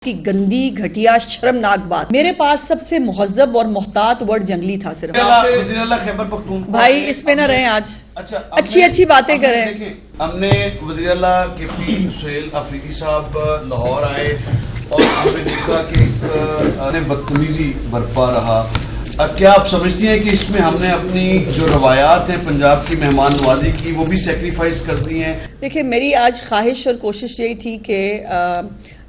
की गंदी घटिया शर्मनाक बात। मेरे पास सबसे मुहज्जब और मोहतात वर्ड जंगली था सिर्फ। खैबर पख्तूनख्वा भाई इस पे ना रहे आज। अच्छा, अच्छी बातें करें। देखिए, हमने वज़ीर-ए-आला KP सुहेल अफरीदी साहब लाहौर आए और हमने देखा कि बदतमीजी बरपा रहा। क्या आप समझती हैं कि इसमें हमने अपनी जो रवायात हैं पंजाब की मेहमान नवाजी की वो भी सेक्रीफाइस कर दी हैं? देखिए, मेरी आज ख्वाहिश और कोशिश यही थी कि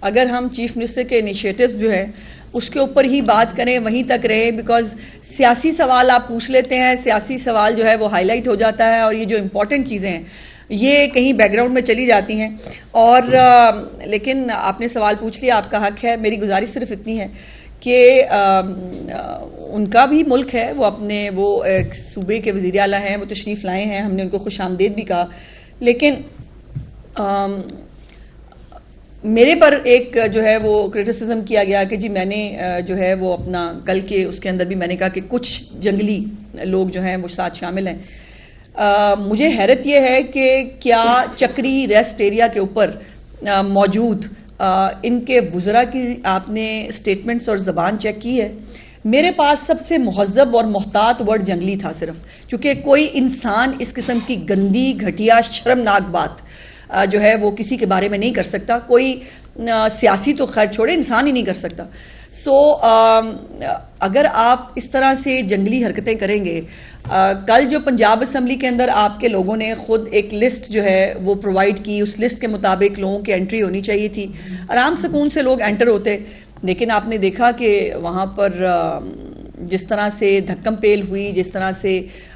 अगर हम चीफ मिनिस्टर के इनिशिएटिव्स जो हैं उसके ऊपर ही बात करें, वहीं तक रहे, बिकॉज सियासी सवाल आप पूछ लेते हैं, सियासी सवाल जो है वो हाईलाइट हो जाता है और ये जो इम्पोर्टेंट चीज़ें हैं ये कहीं बैकग्राउंड में चली जाती हैं। और लेकिन आपने सवाल पूछ लिया, आपका हक है। मेरी गुजारिश सिर्फ इतनी है कि उनका भी मुल्क है, वो अपने वो एक सूबे के वज़ीर आला हैं, वो तशरीफ़ लाए हैं, हमने उनको खुशामदीद भी कहा। लेकिन मेरे पर एक जो है वो क्रिटिसिज्म किया गया कि जी मैंने जो है वो अपना कल के उसके अंदर भी मैंने कहा कि कुछ जंगली लोग जो हैं वो साथ शामिल हैं। मुझे हैरत ये है कि क्या चक्री रेस्ट एरिया के ऊपर मौजूद इनके वुज़रा की आपने स्टेटमेंट्स और ज़बान चेक की है? मेरे पास सबसे मुहज्जब और मोहतात वर्ड जंगली था सिर्फ, क्योंकि कोई इंसान इस किस्म की गंदी घटिया शर्मनाक बात जो है वो किसी के बारे में नहीं कर सकता। कोई सियासी तो खैर छोड़े, इंसान ही नहीं कर सकता। सो अगर आप इस तरह से जंगली हरकतें करेंगे, कल जो पंजाब असम्बली के अंदर आपके लोगों ने खुद एक लिस्ट जो है वो प्रोवाइड की, उस लिस्ट के मुताबिक लोगों की एंट्री होनी चाहिए थी, आराम सुकून से लोग एंटर होते। लेकिन आपने देखा कि वहाँ पर जिस तरह से धक्कम पेल हुई, जिस तरह से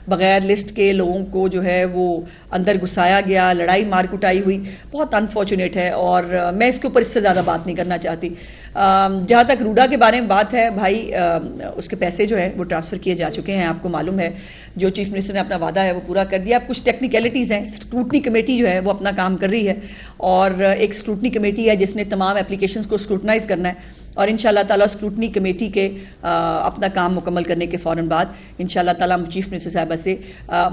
बग़ैर लिस्ट के लोगों को जो है वो अंदर घुसाया गया, लड़ाई मार कुटाई हुई, बहुत अनफॉर्चुनेट है। और मैं इसके ऊपर इससे ज़्यादा बात नहीं करना चाहती। जहाँ तक रूडा के बारे में बात है, भाई उसके पैसे जो है वो ट्रांसफ़र किए जा चुके हैं, आपको मालूम है। जो चीफ मिनिस्टर ने अपना वादा है वो पूरा कर दिया। अब कुछ टेक्निकलिटीज़ हैं, स्क्रूटनी कमेटी जो है वो अपना काम कर रही है और एक स्क्रूटनी कमेटी है जिसने तमाम एप्लीकेशंस को स्क्रूटनाइज़ करना है और इंशाल्लाह ताला स्क्रूटनी कमेटी के अपना काम मुकम्मल करने के फ़ौरन बाद इंशाल्लाह ताला चीफ मिनिस्टर साहबा से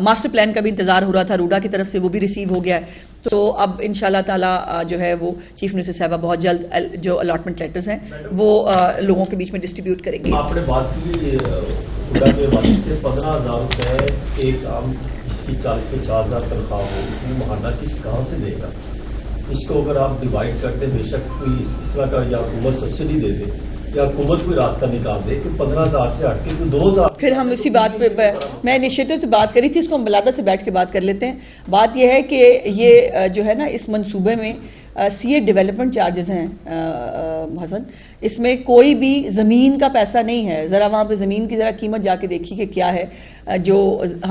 मास्टर प्लान का भी इंतज़ार हो रहा था, रूडा की तरफ से वो भी रिसीव हो गया है। तो अब इंशाल्लाह ताला जो है वो चीफ मिनिस्टर साहबा बहुत जल्द जो अलॉटमेंट लेटर्स हैं वो लोगों के बीच में डिस्ट्रीब्यूट करेंगे। आपने बात की रूडा के वाले से 15,000 रुपये एक आम जिसकी 40 से 50,000 तनख्वाह हो, उसमें महाना किस कहाँ से देगा? इसको अगर आप डिवाइड करते, बेशक कोई इस तरह का या हुकूमत सब्सिडी दे दे या हुकूमत कोई रास्ता निकाल दे कि 15,000 से हट के तो 2,000। फिर हम इसी बात पे मैं इनिशिएटिव से बात करी थी, इसको हम बलादा से बैठ के बात कर लेते हैं। बात यह है कि ये जो है ना इस मंसूबे में CA डेवलपमेंट चार्जेस हैं हसन, इसमें कोई भी ज़मीन का पैसा नहीं है। ज़रा वहाँ पे ज़मीन की ज़रा कीमत जाके देखी कि क्या है। जो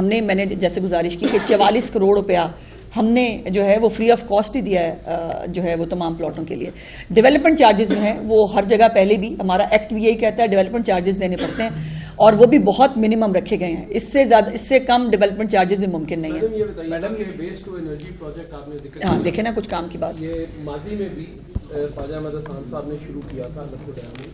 मैंने जैसे गुजारिश की कि 44 करोड़ रुपया हमने जो है वो फ्री ऑफ कॉस्ट ही दिया है जो है वो तमाम प्लॉटों के लिए। डेवलपमेंट चार्जेस जो हैं वो हर जगह पहले भी हमारा एक्ट भी यही कहता है डेवलपमेंट चार्जेस देने पड़ते हैं और वो भी बहुत मिनिमम रखे गए हैं। इससे ज़्यादा इससे कम डेवलपमेंट चार्जेस भी मुमकिन नहीं है। मैडम ये वेस्ट टू एनर्जी प्रोजेक्ट आपने जिक्र, हाँ देखे ना कुछ काम की बात, ये माजी में भी ख्वाजा अहमद खान साहब ने शुरू किया था में,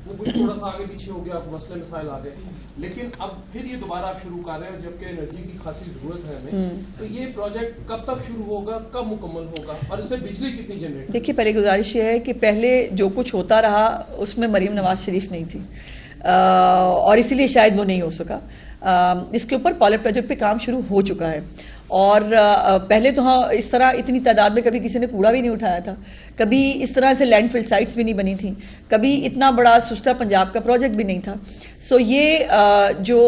वो कुछ थोड़ा सा आगे पीछे हो गया, मसले मसाइल आ गए, लेकिन अब फिर ये दोबारा शुरू कर रहे हैं जबकि एनर्जी की खासी जरूरत है हमें। तो ये प्रोजेक्ट कब तक शुरू होगा, कब मुकम्मल होगा और इससे बिजली कितनी जनरेट? देखिए, पहले गुजारिश ये है कि पहले जो कुछ होता रहा उसमें मरीम नवाज शरीफ नहीं थी और इसीलिए शायद वो नहीं हो सका। इसके ऊपर पायलट प्रोजेक्ट पे काम शुरू हो चुका है और पहले तो हाँ इस तरह इतनी तादाद में कभी किसी ने कूड़ा भी नहीं उठाया था, कभी इस तरह से लैंडफिल साइट्स भी नहीं बनी थी, कभी इतना बड़ा सुस्ता पंजाब का प्रोजेक्ट भी नहीं था। सो ये जो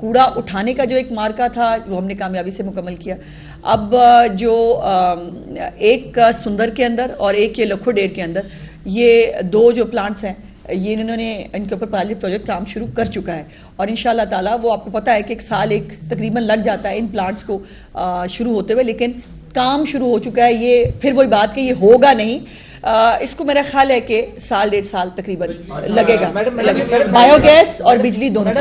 कूड़ा उठाने का जो एक मार्का था वो हमने कामयाबी से मुकम्मल किया। अब जो एक सुंदर के अंदर और एक ये लखोडेर के अंदर ये दो जो प्लांट्स हैं ये इन्होंने इनके ऊपर पायलट प्रोजेक्ट काम शुरू कर चुका है और इंशाल्लाह ताला वो आपको पता है कि एक साल तकरीबन लग जाता है इन प्लांट्स को शुरू होते हुए, लेकिन काम शुरू हो चुका है। ये फिर वही बात कि ये होगा नहीं, इसको मेरा ख्याल है कि 1.5 साल तकरीबन लगेगा। बायोगैस और बिजली दोनों।